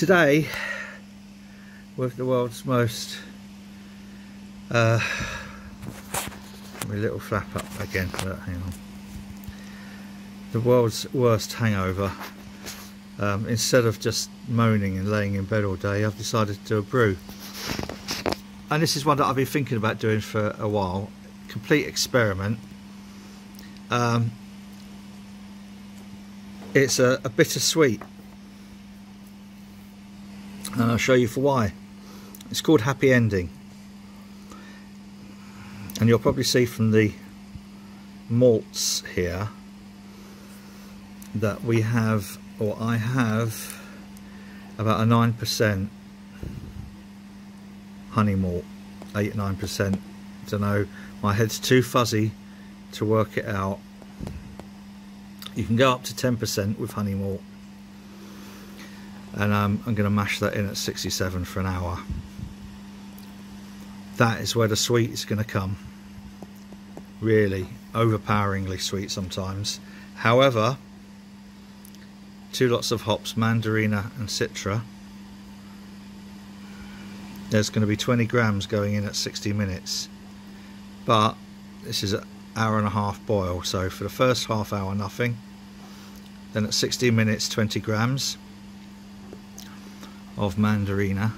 Today, with the world's most my little flap up again, but hang on, the world's worst hangover, instead of just moaning and laying in bed all day, I've decided to do a brew. And this is one that I've been thinking about doing for a while. Complete experiment. It's a bittersweet, and I'll show you for why. It's called Happy Ending, and you'll probably see from the malts here that we have, or I have, about a 9% honey malt, 8-9%. Don't know, my head's too fuzzy to work it out. You can go up to 10% with honey malt, and I'm going to mash that in at 67 for an hour. That is where the sweet is going to come. Really overpoweringly sweet sometimes. However, 2 lots of hops, mandarina and citra. There's going to be 20 grams going in at 60 minutes, but this is an hour-and-a-half boil, so for the first half hour nothing, then at 60 minutes 20 grams of mandarina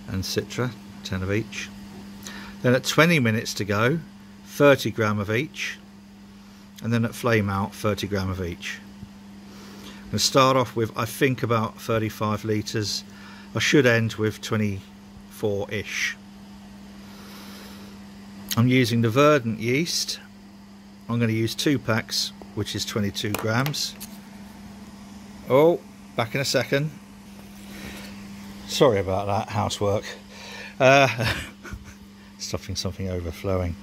and citra, 10 of each. Then at 20 minutes to go, 30 gram of each, and then at flame out 30 gram of each. I'm going to start off with, I think, about 35 litres. I should end with 24-ish. I'm using the verdant yeast. I'm going to use 2 packs, which is 22 grams. Oh, back in a second. Sorry about that, housework. Stopping something overflowing.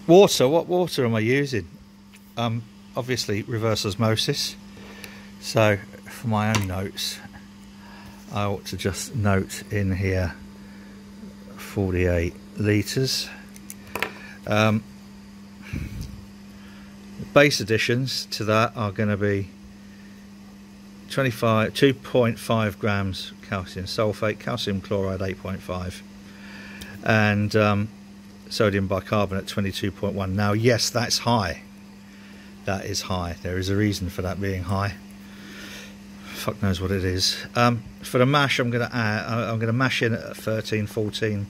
Water, what water am I using? Obviously reverse osmosis. So for my own notes, I ought to just note in here 48 litres. Base additions to that are going to be 2.5 grams calcium sulfate, calcium chloride 8.5, and sodium bicarbonate 22.1. Now, yes, that's high. That is high. There is a reason for that being high. Fuck knows what it is. For the mash, I'm going to mash in at 13, 14,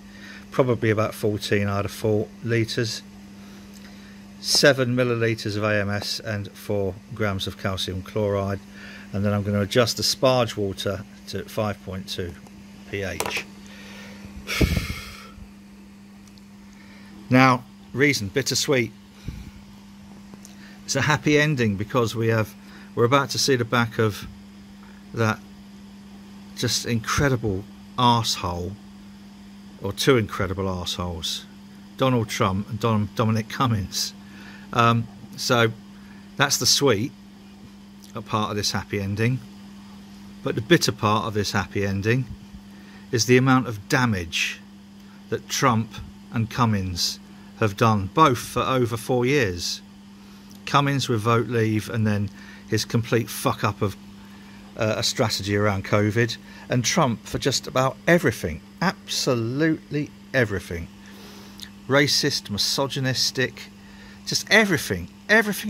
probably about 14 out of 4 litres. 7 millilitres of AMS and 4 grams of calcium chloride, and then I'm going to adjust the sparge water to 5.2 pH. Now, reason, bittersweet. It's a happy ending because we're about to see the back of that just incredible arsehole, or 2 incredible arseholes, Donald Trump and Dominic Cummings. So that's the sweet part of this happy ending, but the bitter part of this happy ending is the amount of damage that Trump and Cummings have done, both for over 4 years. Cummings with vote leave, and then his complete fuck up of a strategy around COVID, and Trump for just about everything, absolutely everything. Racist, misogynistic, just everything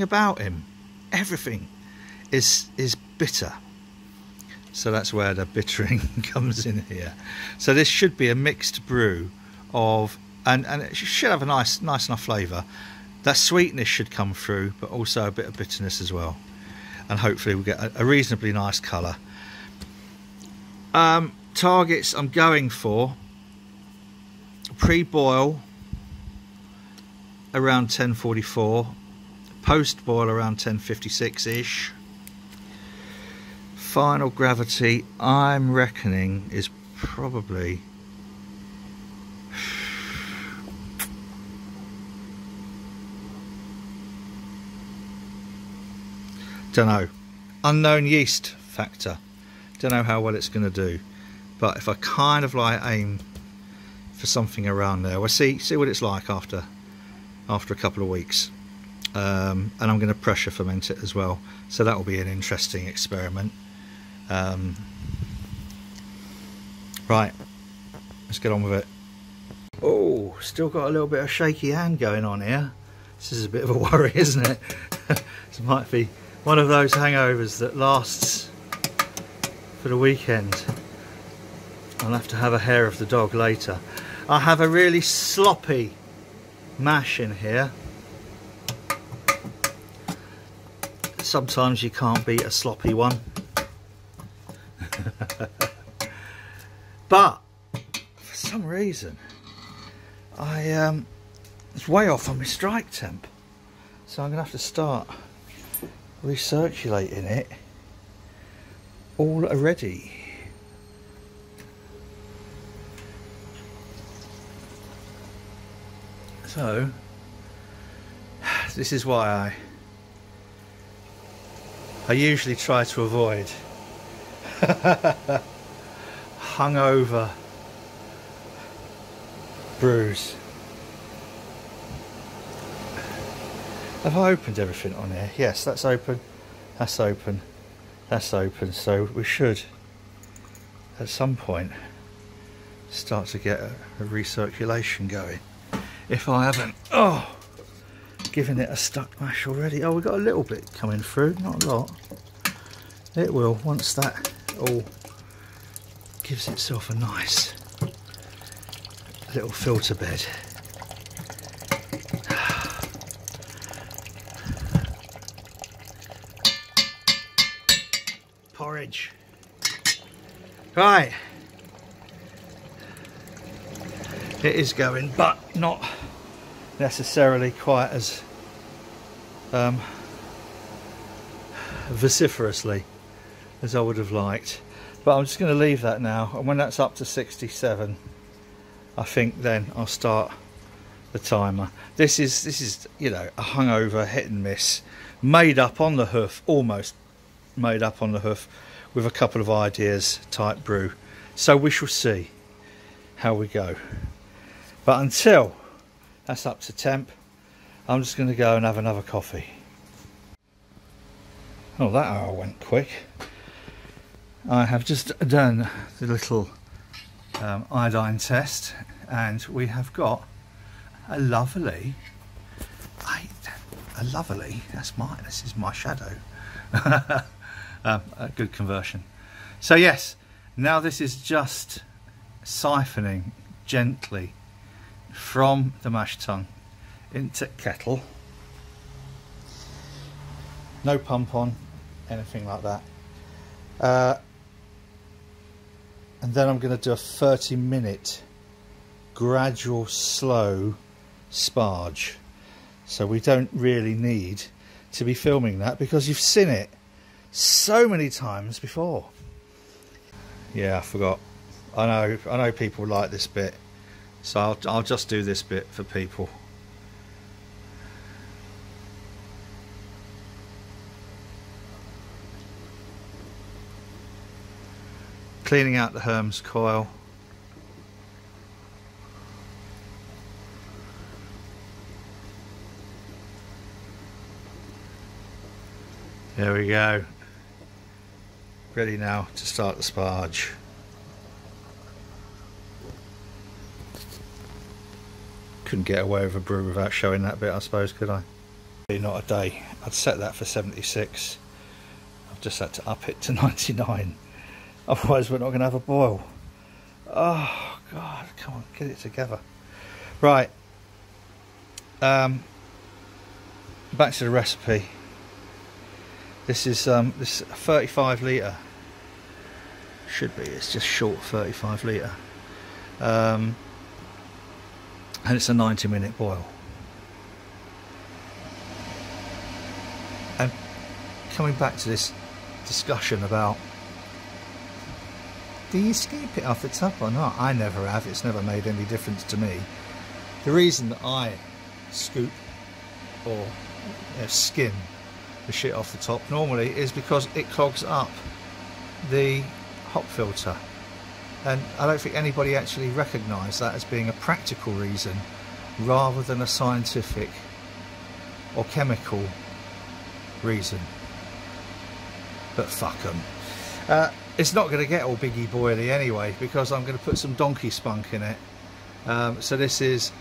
about him, everything is bitter. So that's where the bittering comes in here. So this should be a mixed brew of, and it should have a nice enough flavour. That sweetness should come through, but also a bit of bitterness as well, and hopefully we'll get a reasonably nice colour. Targets I'm going for: pre-boil around 10:44, post-boil around 10:56-ish. Final gravity, I'm reckoning, is probably don't know, unknown yeast factor, don't know how well it's going to do, but if I kind of like aim for something around there, we'll see what it's like after a couple of weeks. And I'm going to pressure ferment it as well, so that will be an interesting experiment. Right, let's get on with it. Oh, still got a little bit of shaky hand going on here. This is a bit of a worry, isn't it? This might be one of those hangovers that lasts for the weekend. I'll have to have a hair of the dog later. I have a really sloppy mash in here. Sometimes you can't beat a sloppy one. But for some reason it's way off on my strike temp, so I'm gonna have to start recirculating it already. So this is why I usually try to avoid hungover brews. Have I opened everything on here? Yes, that's open, that's open, that's open. So we should at some point start to get a recirculation going. If I haven't given it a stuck mash already. Oh, we've got a little bit coming through, not a lot. It will once that all gives itself a nice little filter bed. Porridge. Right. It is going, but not necessarily quite as vociferously as I would have liked. But I'm just going to leave that now, and when that's up to 67, I think then I'll start the timer. This is you know, a hungover hit and miss, made up on the hoof, almost made up on the hoof, with a couple of ideas type brew. So we shall see how we go. But until that's up to temp, I'm just going to go and have another coffee. Oh, that hour went quick. I have just done the little iodine test, and we have got a lovely, this is my shadow. A good conversion. So yes, now this is just siphoning gently from the mash tun into kettle. No pump on, anything like that. And then I'm going to do a 30-minute gradual slow sparge. So we don't really need to be filming that because you've seen it so many times before. Yeah, I forgot. I know people like this bit, so I'll just do this bit for people. Cleaning out the Hermes coil. There we go. Ready now to start the sparge. Couldn't get away with a brew without showing that bit, I suppose, could I? Not a day. I'd set that for 76. I've just had to up it to 99. Otherwise we're not going to have a boil. Oh God, come on, get it together. Right, back to the recipe. This is this 35 litre. Should be, it's just short 35 litre. And it's a 90-minute boil. And coming back to this discussion about, do you scoop it off the top or not? I never have. It's never made any difference to me. The reason that I scoop or skim the shit off the top normally is because it clogs up the hop filter. And I don't think anybody actually recognised that as being a practical reason rather than a scientific or chemical reason. But fuck them. It's not going to get all biggy boily anyway, because I'm going to put some donkey spunk in it. So this is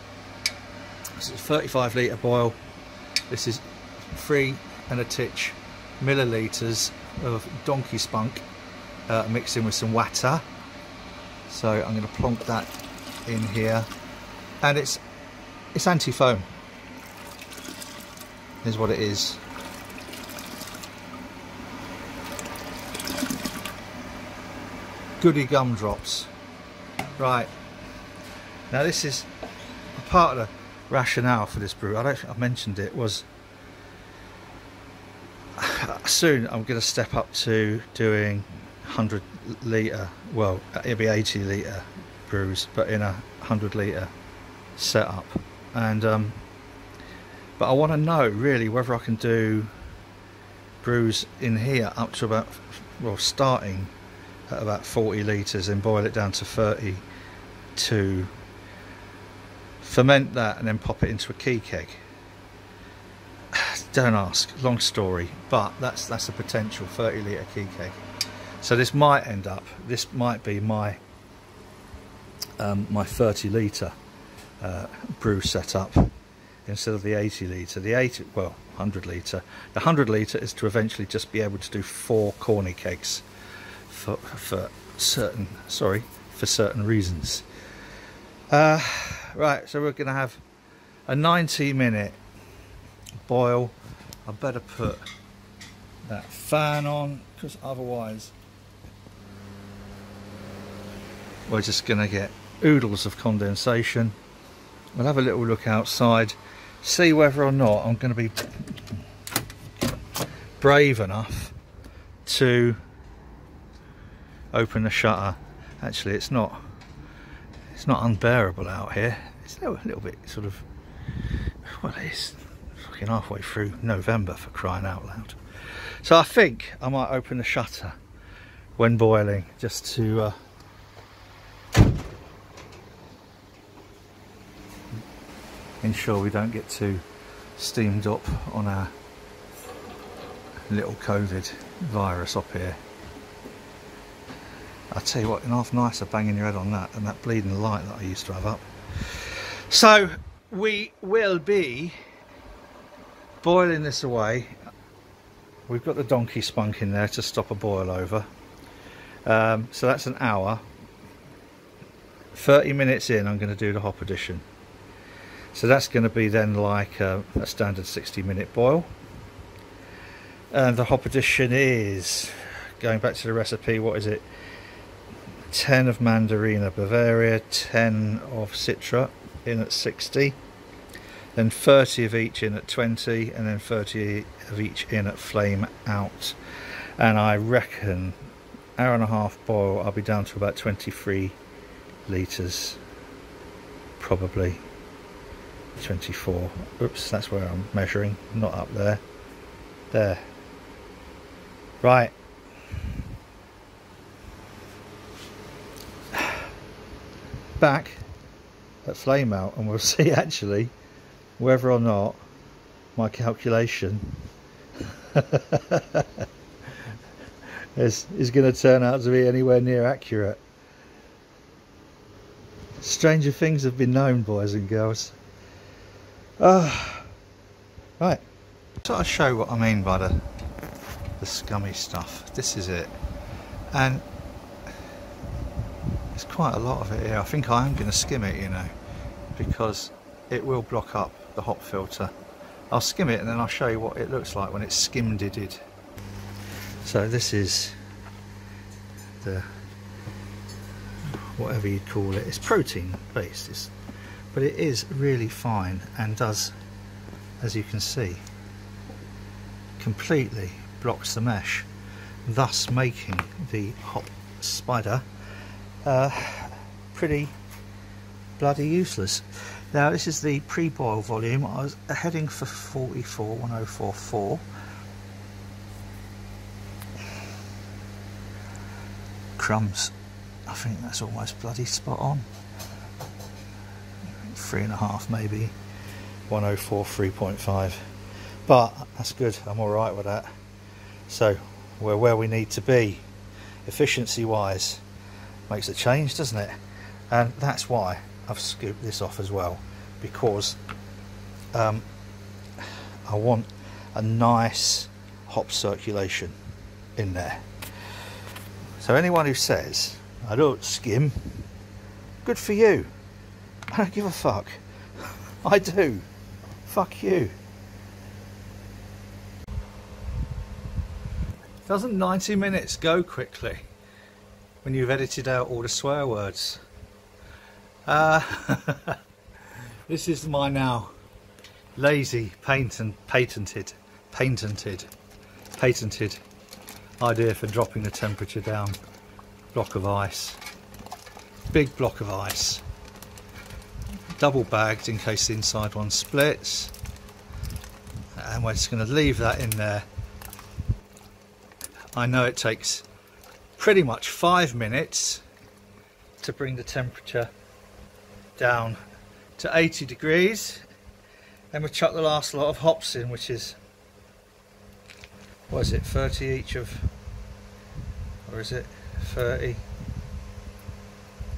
a 35 litre boil. This is 3 and a titch millilitres of donkey spunk mixed in with some water. So I'm going to plonk that in here, and it's anti-foam is what it is. Goody gumdrops. Right, now this is a part of the rationale for this brew. I don't think I've mentioned it. Was soon I'm going to step up to doing 100 litre, well it'll be 80 litre brews, but in a 100 litre setup. And but I want to know really whether I can do brews in here up to about, well, starting at about 40 litres and boil it down to 30 to ferment that and then pop it into a key keg. Don't ask, long story, but that's a potential 30 litre key keg. So this might end up, this might be my my 30 litre brew setup instead of the 80 litre. The 100 litre. The 100 litre is to eventually just be able to do 4 corny kegs for certain reasons. Right, so we're going to have a 90-minute boil. I better put that fan on, because otherwise we're just going to get oodles of condensation. We'll have a little look outside, see whether or not I'm going to be brave enough to open the shutter. Actually, it's not unbearable out here. It's a little bit sort of, well, it's fucking halfway through November, for crying out loud. So I think I might open the shutter when boiling, just to ensure we don't get too steamed up on our little COVID virus up here. I'll tell you what, enough nicer banging your head on that than that bleeding light that I used to have up. So we will be boiling this away. We've got the donkey spunk in there to stop a boil over. So that's an hour. 30 minutes in, I'm going to do the hop addition. So that's going to be then like a standard 60-minute boil. And the hop addition is, going back to the recipe, what is it? 10 of Mandarina Bavaria, 10 of Citra in at 60, then 30 of each in at 20, and then 30 of each in at flame out. And I reckon hour and a half boil, I'll be down to about 23 litres, probably 24. Oops, that's where I'm measuring, not up there. There. Right. Back at flame out, and we'll see actually whether or not my calculation is going to turn out to be anywhere near accurate. Stranger things have been known, boys and girls. Right, so I'll show what I mean by the scummy stuff. This is it, and there's quite a lot of it here. I think I am going to skim it, you know, because it will block up the hop filter. I'll skim it and then I'll show you what it looks like when it's skim-didded. So this is the, whatever you'd call it, it's protein based, but it is really fine and does, as you can see, completely blocks the mesh, thus making the hop spider pretty bloody useless. Now this is the pre-boil volume. I was heading for 1044. Crumbs, I think that's almost bloody spot on. 3.5 maybe. 104 3.5, but that's good. I'm all right with that. So we're where we need to be. efficiency wise makes a change, doesn't it? And that's why I've scooped this off as well, because I want a nice hop circulation in there. So anyone who says I don't skim, good for you. I don't give a fuck. I do. Fuck you. Doesn't 90 minutes go quickly when you've edited out all the swear words? This is my now lazy patented idea for dropping the temperature down. Block of ice, big block of ice, double bagged in case the inside one splits, and we're just going to leave that in there. I know it takes pretty much 5 minutes to bring the temperature down to 80 degrees. Then we chuck the last lot of hops in, which is, what is it, 30 each of, or is it 30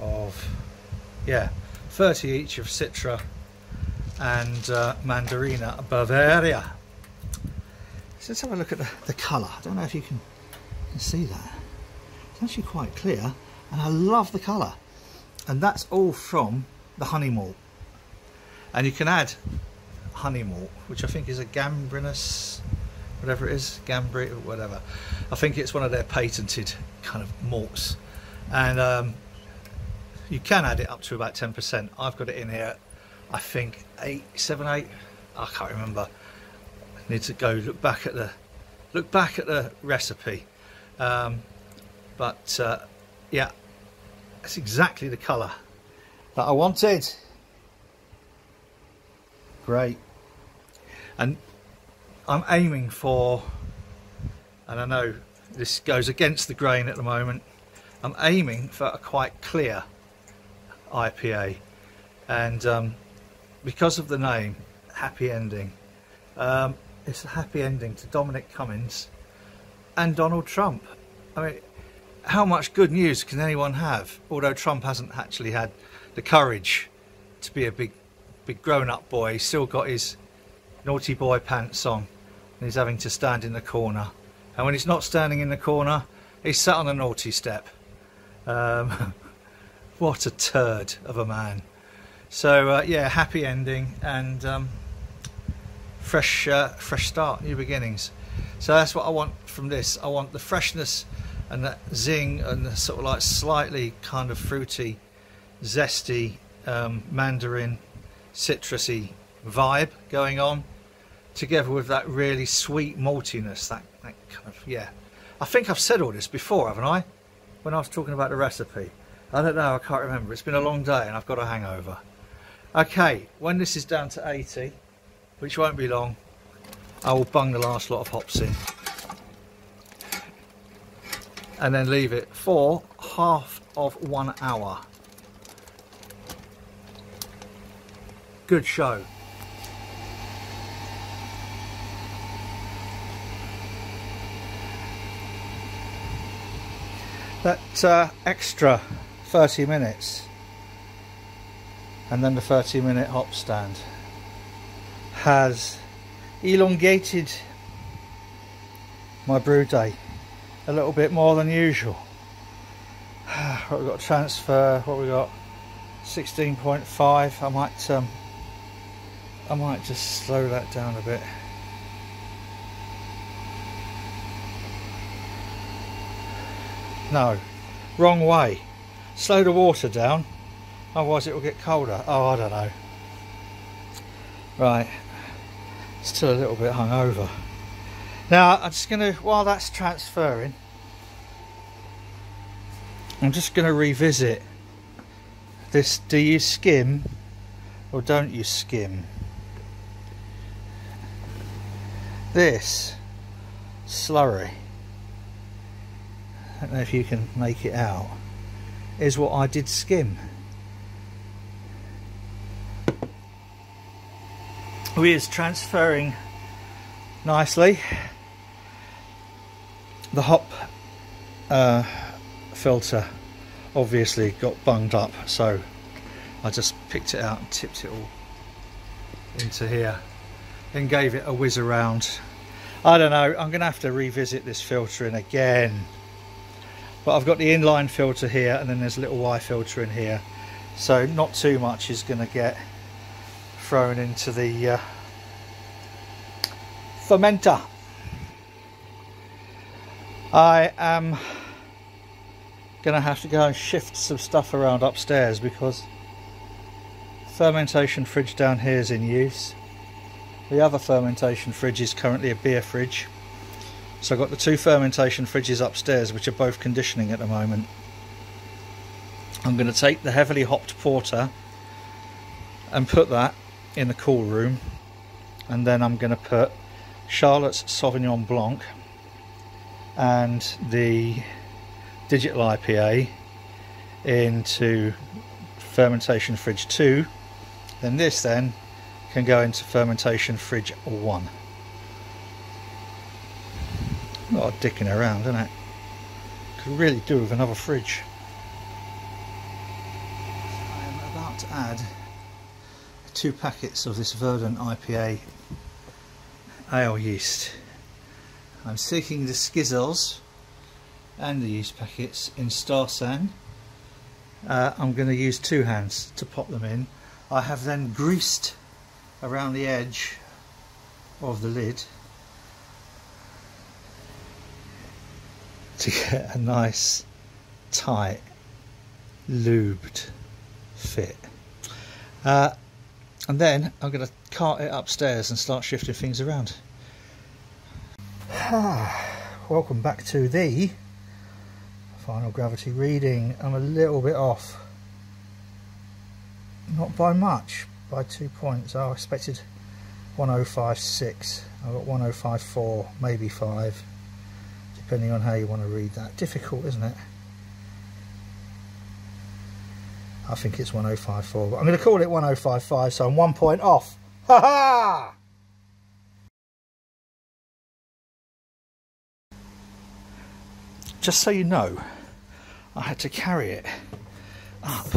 of, yeah, 30 each of Citra and Mandarina Bavaria. So let's have a look at the colour. I don't know if you can see that. It's actually quite clear, and I love the colour. And that's all from the honey malt. And you can add honey malt, which I think is a gambrinus, whatever it is, gambri, whatever. I think it's one of their patented kind of malts. And you can add it up to about 10%. I've got it in here, I think 7, 8. I can't remember. I need to go look back at the recipe. But yeah, it's exactly the colour that I wanted. Great. And I'm aiming for, and I know this goes against the grain at the moment, I'm aiming for a quite clear IPA, and because of the name, Happy Ending, it's a happy ending to Dominic Cummings and Donald Trump. I mean, how much good news can anyone have? Although Trump hasn't actually had the courage to be a big grown-up boy, he's still got his naughty boy pants on, and he's having to stand in the corner. And when he's not standing in the corner, he's sat on the naughty step. What a turd of a man. So yeah, happy ending and fresh start, new beginnings. So that's what I want from this. I want the freshness and that zing and the sort of like slightly kind of fruity, zesty, mandarin, citrusy vibe going on, together with that really sweet maltiness, that kind of, yeah. I think I've said all this before, haven't I? When I was talking about the recipe. I don't know, I can't remember. It's been a long day and I've got a hangover. Okay, when this is down to 80, which won't be long, I will bung the last lot of hops in. And then leave it for half of 1 hour. Good show. That extra 30 minutes and then the 30-minute hop stand has elongated my brew day a little bit more than usual. We've got transfer, what we got, 16.5. I might just slow that down a bit. No, wrong way. Slow the water down, otherwise it will get colder. Oh, I don't know. Right, still a little bit hungover. Now I'm just going to, while that's transferring, I'm just going to revisit this. Do you skim or don't you skim? This slurry, I don't know if you can make it out, is what I did skim. We is transferring nicely. The hop filter obviously got bunged up, so I just picked it out and tipped it all into here, then gave it a whiz around. I don't know, I'm gonna have to revisit this filtering again, but I've got the inline filter here, and then there's a little Y filter in here, so not too much is gonna get thrown into the fermenter. I am gonna have to go and shift some stuff around upstairs because fermentation fridge down here is in use. The other fermentation fridge is currently a beer fridge, so I've got the two fermentation fridges upstairs which are both conditioning at the moment. I'm going to take the heavily hopped porter and put that in the cool room, and then I'm going to put Charlotte's Sauvignon Blanc and the digital IPA into fermentation fridge 2. Then this then can go into fermentation fridge 1. A lot of dicking around, isn't it? Could really do with another fridge. I am about to add 2 packets of this Verdant IPA ale yeast. I'm seeking the skizzles and the yeast packets in Star San. I'm going to use 2 hands to pop them in. I have then greased around the edge of the lid to get a nice tight lubed fit, and then I'm going to cart it upstairs and start shifting things around. Welcome back to the final gravity reading. I'm a little bit off, not by much, by 2 points. I expected 1056. I got 1054, maybe 5, depending on how you want to read that. Difficult, isn't it? I think it's 1054, but I'm going to call it 1055, so I'm 1 point off. Ha ha! Just so you know, I had to carry it up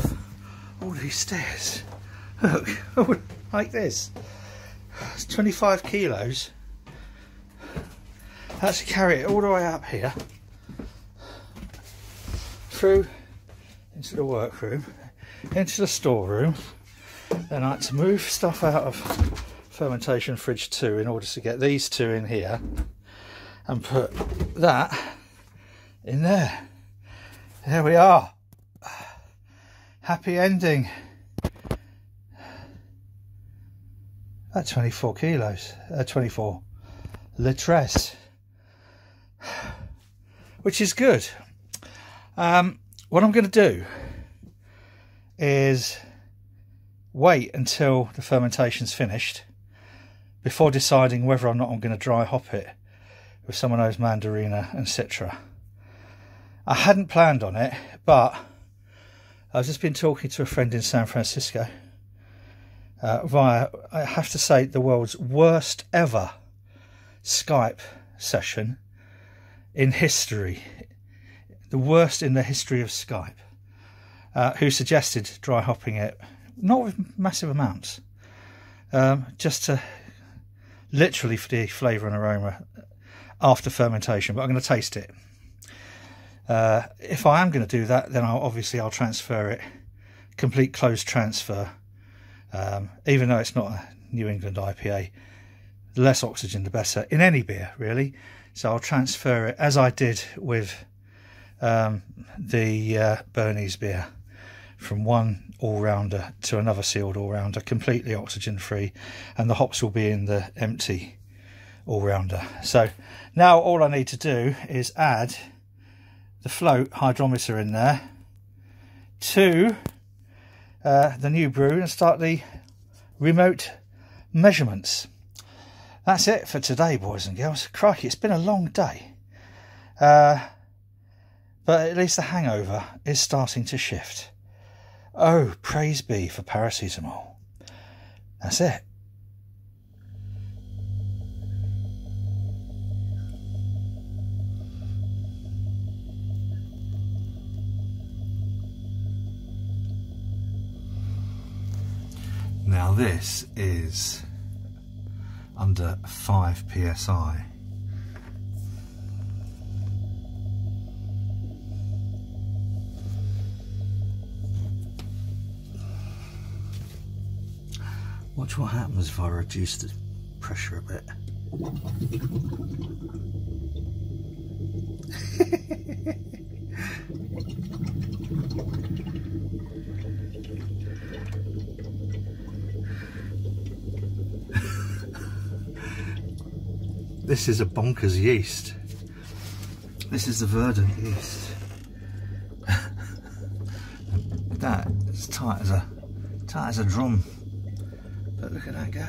all these stairs. Look, like this. It's 25 kilos. I had to carry it all the way up here, through into the workroom, into the storeroom. Then I had to move stuff out of fermentation fridge 2 in order to get these 2 in here, and put that in there. There we are. Happy ending. At 24 kilos, 24 litres, which is good. What I'm going to do is wait until the fermentation's finished before deciding whether or not I'm going to dry hop it with some of those mandarina and citra. I hadn't planned on it, but I've just been talking to a friend in San Francisco via, I have to say, the world's worst ever Skype session in history, the worst in the history of Skype, who suggested dry hopping it, not with massive amounts, just to literally for the flavour and aroma after fermentation, but I'm going to taste it. If I am going to do that, then I'll transfer it, complete closed transfer, even though it's not a New England IPA, the less oxygen the better in any beer really. So I'll transfer it as I did with the Bernese beer, from one all-rounder to another sealed all-rounder, completely oxygen free, and the hops will be in the empty all-rounder. So now all I need to do is add the float hydrometer in there to the new brew and start the remote measurements. That's it for today, boys and girls. Crikey, it's been a long day, but at least the hangover is starting to shift. Oh, praise be for paracetamol. That's it. Now this is under 5 psi. Watch what happens if I reduce the pressure a bit. This is a bonkers yeast. This is the verdant yeast. That is tight as a drum. But look at that go.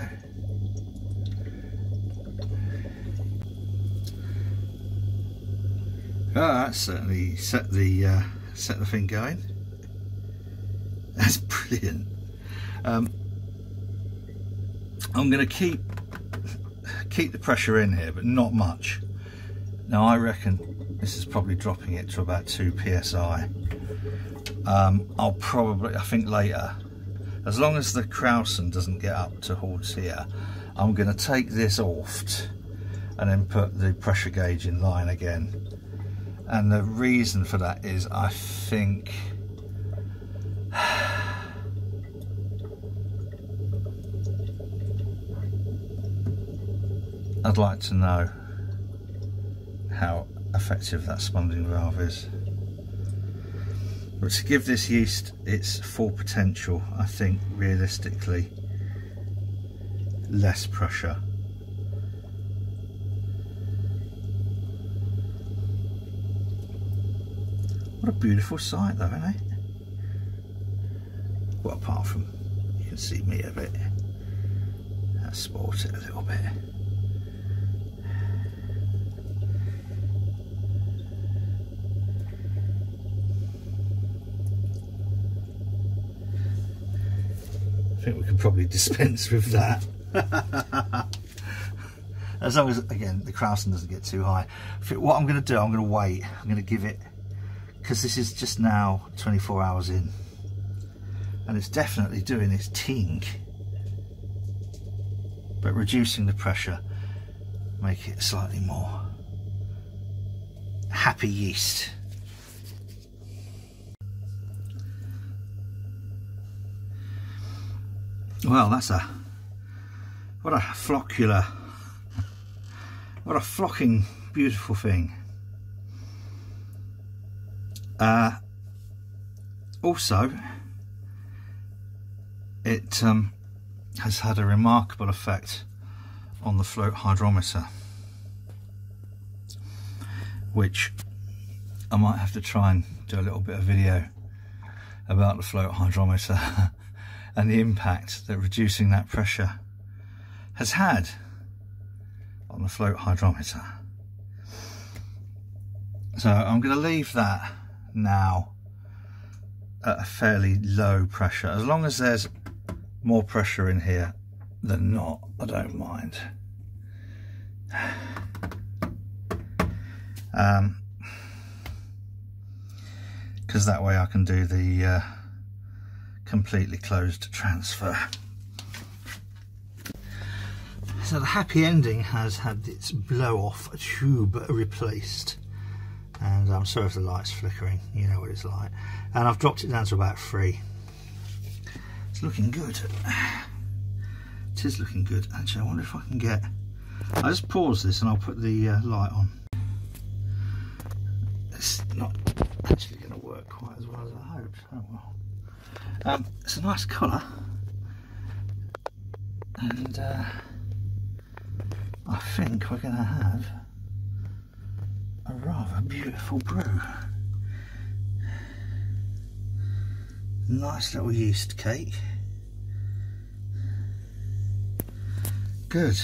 Oh, that certainly set the thing going. That's brilliant. I'm going to keep the pressure in here, but not much. Now I reckon this is probably dropping it to about 2 psi. I'll probably, I think later, as long as the Krausen doesn't get up towards here, I'm going to take this off and then put the pressure gauge in line again. And the reason for that is I think I'd like to know how effective that spunding valve is. But to give this yeast its full potential, I think realistically less pressure. What a beautiful sight though, isn't it? Well, apart from you can see me a bit. That spoils it a little bit. I think we could probably dispense with that. As long as, again, the Krausen doesn't get too high. What I'm going to do, I'm going to wait. I'm going to give it, because this is just now 24 hours in. And it's definitely doing its ting. But reducing the pressure, make it slightly more happy yeast. Well, that's what a flocking beautiful thing. Also, it has had a remarkable effect on the float hydrometer, which I might have to try and do a little bit of video about the float hydrometer and the impact that reducing that pressure has had on the float hydrometer. So I'm going to leave that now at a fairly low pressure. As long as there's more pressure in here than not, I don't mind. Because that way I can do the completely closed transfer. So the happy ending has had its blow off tube replaced, and I'm sorry if the light's flickering, you know what it's like, and I've dropped it down to about 3. It's looking good. It is looking good. Actually, I wonder if I can get, I'll just pause this and I'll put the light on. It's not actually going to work quite as well as I hoped. Oh well. It's a nice colour, and I think we're going to have a rather beautiful brew. Nice little yeast cake. Good.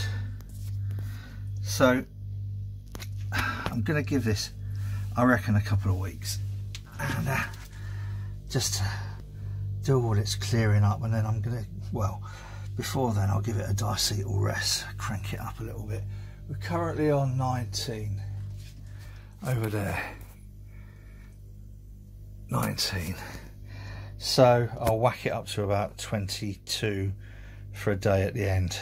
So I'm going to give this, I reckon, a couple of weeks, and just do all its clearing up, and then I'm going to, well, before then I'll give it a diacetyl rest, crank it up a little bit. We're currently on 19 over there, 19, so I'll whack it up to about 22, for a day at the end.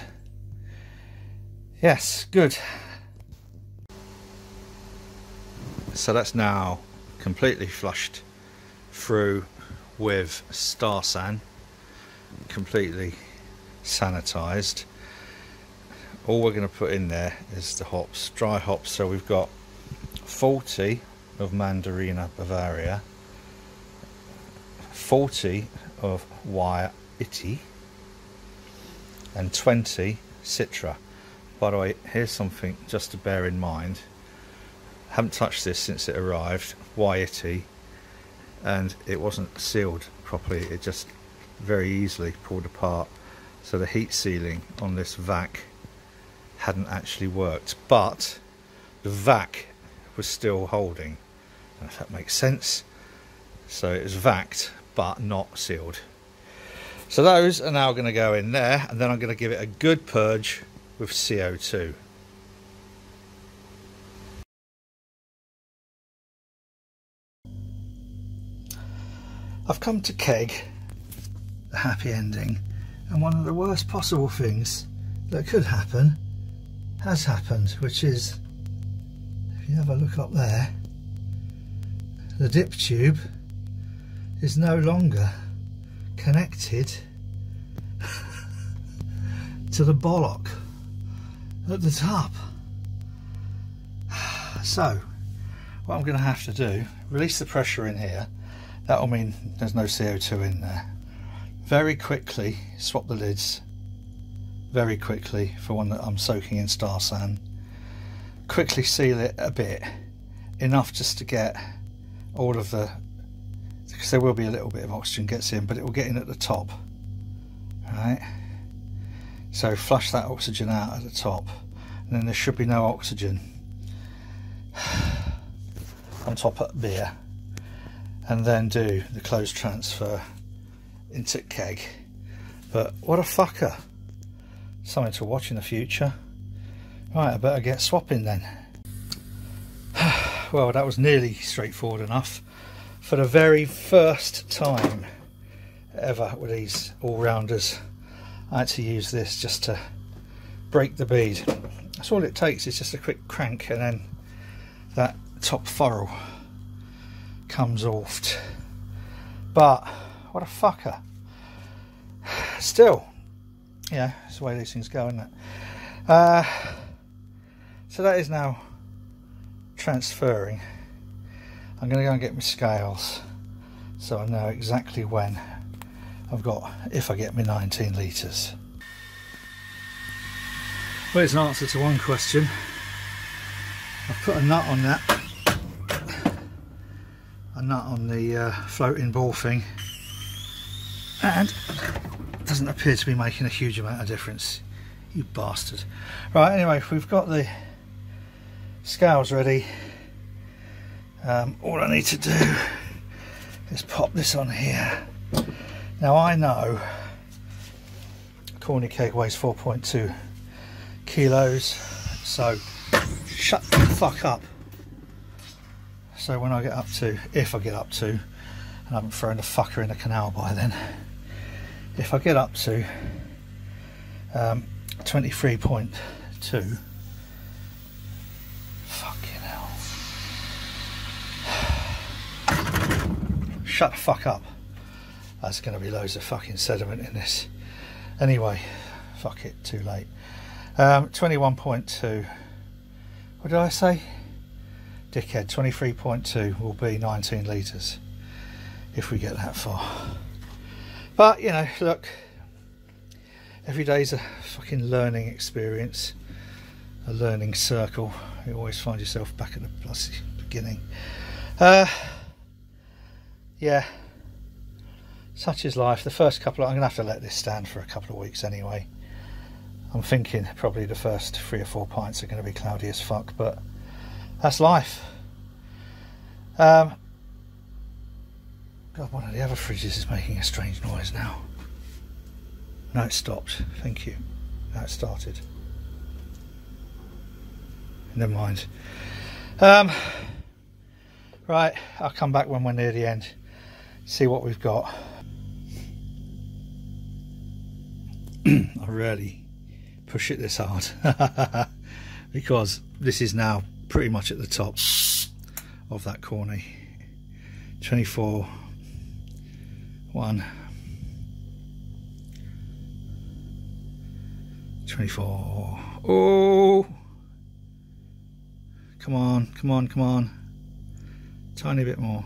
Yes, good. So that's now completely flushed through with Star San, completely sanitized. All we're going to put in there is the hops, dry hops. So we've got 40 of Mandarina Bavaria, 40 of Waiti, and 20 Citra. By the way, here's something just to bear in mind. I haven't touched this since it arrived, Waiti, and it wasn't sealed properly. It just very easily pulled apart. So the heat sealing on this vac hadn't actually worked, but the vac was still holding, if that makes sense. So it was vacked but not sealed. So those are now going to go in there, and then I'm going to give it a good purge with CO2. I've come to keg the happy ending, and one of the worst possible things that could happen has happened, which is, if you have a look up there, the dip tube is no longer connected to the bollock at the top. So what I'm going to have to do, release the pressure in here. That'll mean there's no CO2 in there. Very quickly swap the lids, very quickly, for one that I'm soaking in Star San. Quickly seal it a bit, enough just to get all of the, because there will be a little bit of oxygen gets in, but it will get in at the top. Right, so flush that oxygen out at the top, and then there should be no oxygen on top of beer, and then do the closed transfer into keg. But what a fucker. Something to watch in the future. Right, I better get swapping then. Well, that was nearly straightforward enough. For the very first time ever with these all-rounders, I had to use this just to break the bead. That's all it takes, is just a quick crank, and then that top furrow comes off. But what a fucker. Still, yeah, it's the way these things go, isn't it? So that is now transferring. I'm going to go and get my scales so I know exactly when I've got, if I get my 19 litres. Well, it's an answer to one question. I've put a nut on that, a nut on the floating ball thing, and it doesn't appear to be making a huge amount of difference. You bastard. Right, anyway, we've got the scales ready. All I need to do is pop this on here. Now I know a corny keg weighs 4.2 kilos, so shut the fuck up. So when I get up to, if I get up to, and I haven't thrown the fucker in the canal by then, if I get up to 23.2, fucking hell, shut the fuck up. There's going to be loads of fucking sediment in this. Anyway, fuck it, too late. 21.2, what did I say? Dickhead, 23.2 will be 19 litres if we get that far. But, you know, look, every day's a fucking learning experience, a learning circle. You always find yourself back at the bloody beginning. Yeah, such is life. The first couple, I'm going to have to let this stand for a couple of weeks anyway. I'm thinking probably the first 3 or 4 pints are going to be cloudy as fuck, but that's life. God, one of the other fridges is making a strange noise now. No, it stopped. Thank you. Now it started. Never mind. Right, I'll come back when we're near the end. See what we've got. I rarely push it this hard because this is now pretty much at the top of that corny. 24, 1, 24. Oh, come on, come on, come on, tiny bit more.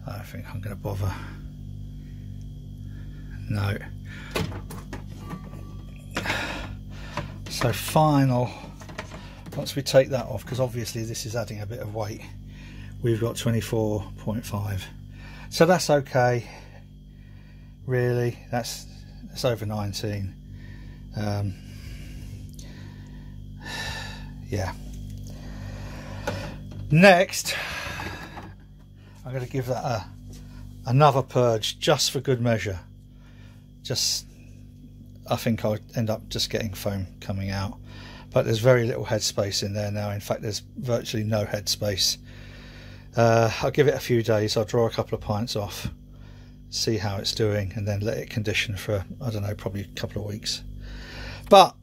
I don't think I'm going to bother. No. So final, once we take that off, because obviously this is adding a bit of weight, we've got 24.5. So that's okay, really. That's over 19. Yeah. Next, I'm going to give that another purge just for good measure. I think I'll end up just getting foam coming out, but there's very little headspace in there now. In fact, there's virtually no headspace. I'll give it a few days. I'll draw a couple of pints off, see how it's doing, and then let it condition for, I don't know, probably a couple of weeks. But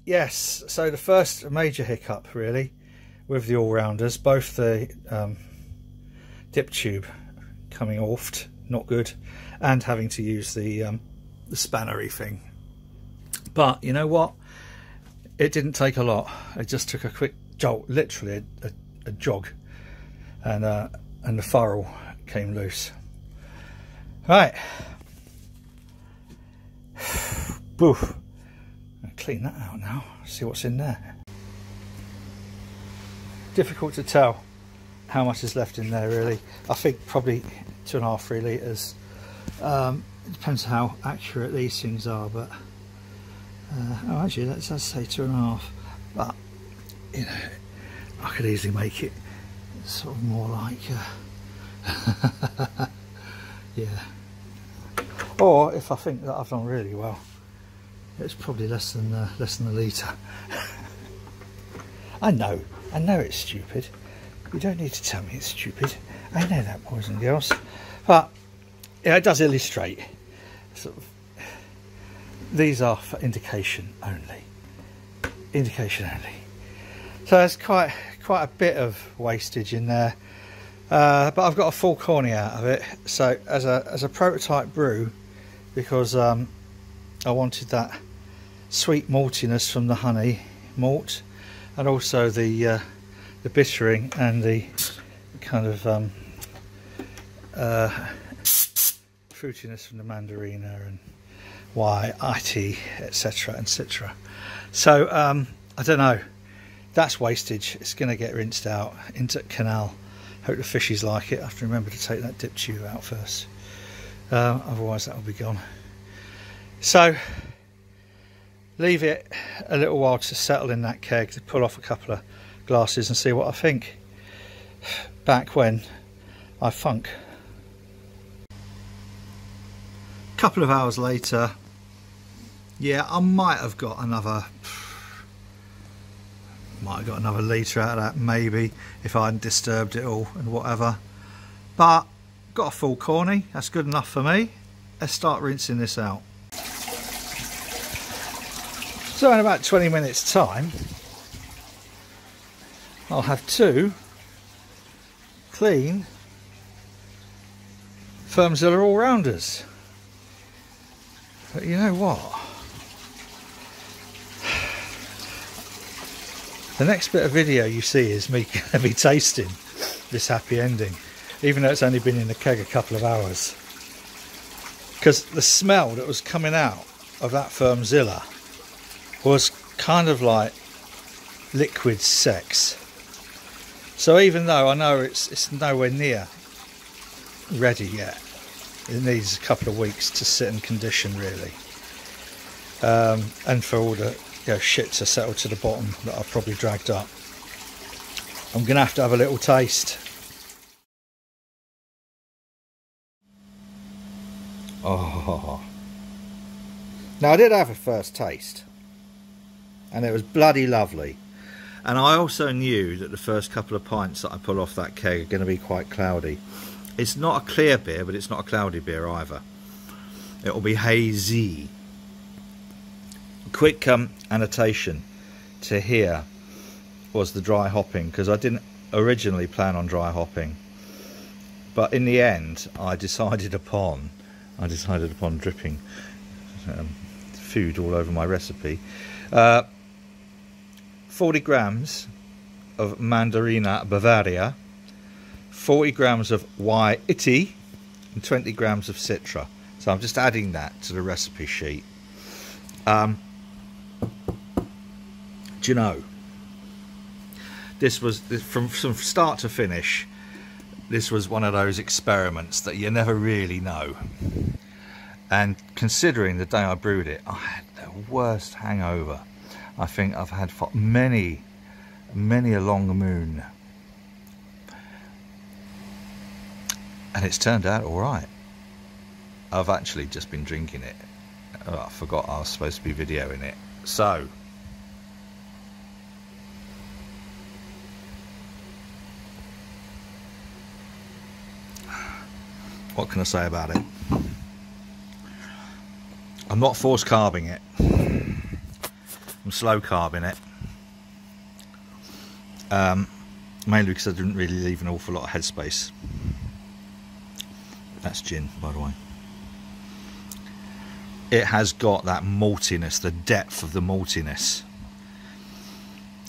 yes, so the first major hiccup really with the all-rounders, both the dip tube coming off, not good, and having to use the spannery thing. But you know what, it didn't take a lot. It just took a quick jolt, literally a jog, and the furrow came loose. Right. Boof. I'll clean that out now, see what's in there. Difficult to tell how much is left in there really. I think probably 2.5, 3 litres. It depends how accurate these things are, but oh, actually let's say 2.5. But you know, I could easily make it sort of more like yeah. Or if I think that I've done really well, it's probably less than a litre. I know it's stupid. You don't need to tell me it's stupid. I know that, boys and girls. But yeah, it does illustrate. Sort of, these are for indication only. Indication only. So there's quite a bit of wastage in there, but I've got a full corny out of it. So as a prototype brew, because I wanted that sweet maltiness from the honey malt, and also the bittering and the kind of fruitiness from the mandarina and IT, etc, etc. So I don't know, that's wastage. It's going to get rinsed out into the canal. Hope the fishies like it. I have to remember to take that dip tube out first, otherwise that will be gone. So leave it a little while to settle in that keg, to pull off a couple of glasses and see what I think. Back when I funk. A couple of hours later, yeah, I might have got another litre out of that, maybe, if I hadn't disturbed it all and whatever. But got a full corny, that's good enough for me. Let's start rinsing this out. So in about 20 minutes time, I'll have 2 clean Firmzilla all-rounders. But you know what? The next bit of video you see is me tasting this happy ending, even though it's only been in the keg a couple of hours. Because the smell that was coming out of that Firmzilla was kind of like liquid sex. So even though I know it's nowhere near ready yet, it needs a couple of weeks to sit and condition really, and for all the shit to settle to the bottom that I've probably dragged up. I'm gonna have to have a little taste. Oh, now I did have a first taste and it was bloody lovely, and I also knew that the first couple of pints that I pull off that keg are going to be quite cloudy. It's not a clear beer, but it's not a cloudy beer either. It'll be hazy, quick annotation to here was the dry hopping, because I didn't originally plan on dry hopping, but in the end I decided upon dripping food all over my recipe. 40 grams of Mandarina Bavaria, 40 grams of IPA, and 20 grams of Citra. So I'm just adding that to the recipe sheet. Do you know, this was from start to finish, this was one of those experiments that you never really know. And considering the day I brewed it, I had the worst hangover I think I've had for many a long moon, and it's turned out all right. I've actually just been drinking it. Oh, I forgot I was supposed to be videoing it. So what can I say about it? I'm not force carbing it. I'm slow carbing it. Mainly because I didn't really leave an awful lot of headspace. That's gin, by the way. It has got that maltiness, the depth of the maltiness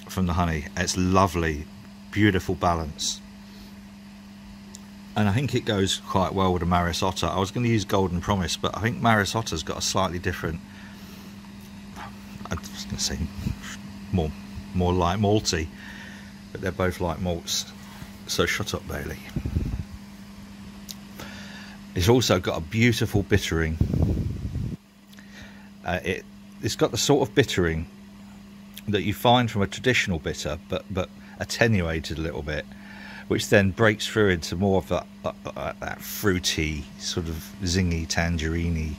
from the honey. It's lovely, beautiful balance. And I think it goes quite well with the Maris Otter. I was going to use Golden Promise, but I think Maris Otter's got a slightly different, I was going to say more light malty, but they're both light malts. So shut up, Bailey. It's also got a beautiful bittering. It's got the sort of bittering that you find from a traditional bitter, but attenuated a little bit, which then breaks through into more of that fruity, sort of zingy, tangerine-y,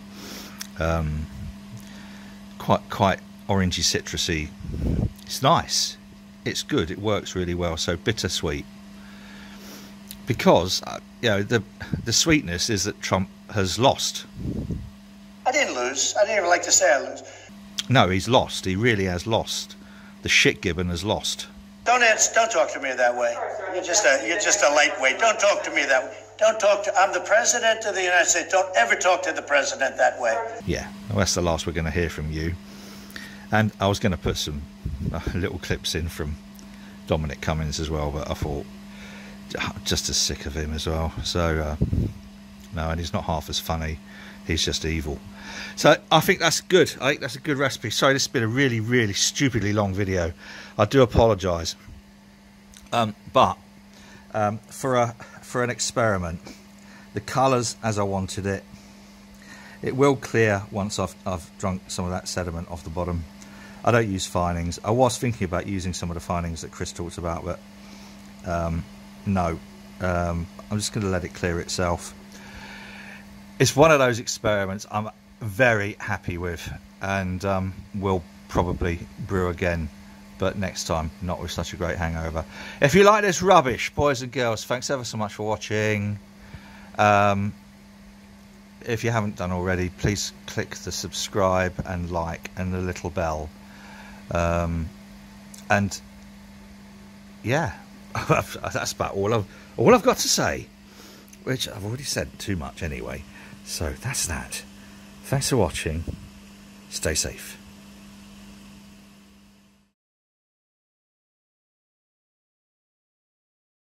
quite orangey, citrusy. It's nice. It's good. It works really well. So bittersweet, because you know, the sweetness is that Trump has lost. I didn't lose. I didn't even like to say I lose. No, he's lost. He really has lost. The shit gibbon has lost. Don't talk to me that way. You're just a lightweight. Don't talk to me that way. I'm the president of the United States. Don't ever talk to the president that way. Yeah, well, that's the last we're going to hear from you. And I was going to put some little clips in from Dominic Cummings as well, but I thought just as sick of him as well. So no, and he's not half as funny. He's just evil. So I think that's good. I think that's a good recipe. Sorry, this has been a really stupidly long video. I do apologise. But for an experiment, the colours as I wanted it. It will clear once I've drunk some of that sediment off the bottom. I don't use finings. I was thinking about using some of the finings that Chris talked about, but no. I'm just going to let it clear itself. It's one of those experiments I'm very happy with, and will probably brew again, but next time, not with such a great hangover. If you like this rubbish, boys and girls, thanks ever so much for watching. If you haven't done already, please click the subscribe and like and the little bell. And yeah, that's about all I've got to say, which I've already said too much anyway. So that's that. Thanks for watching. Stay safe.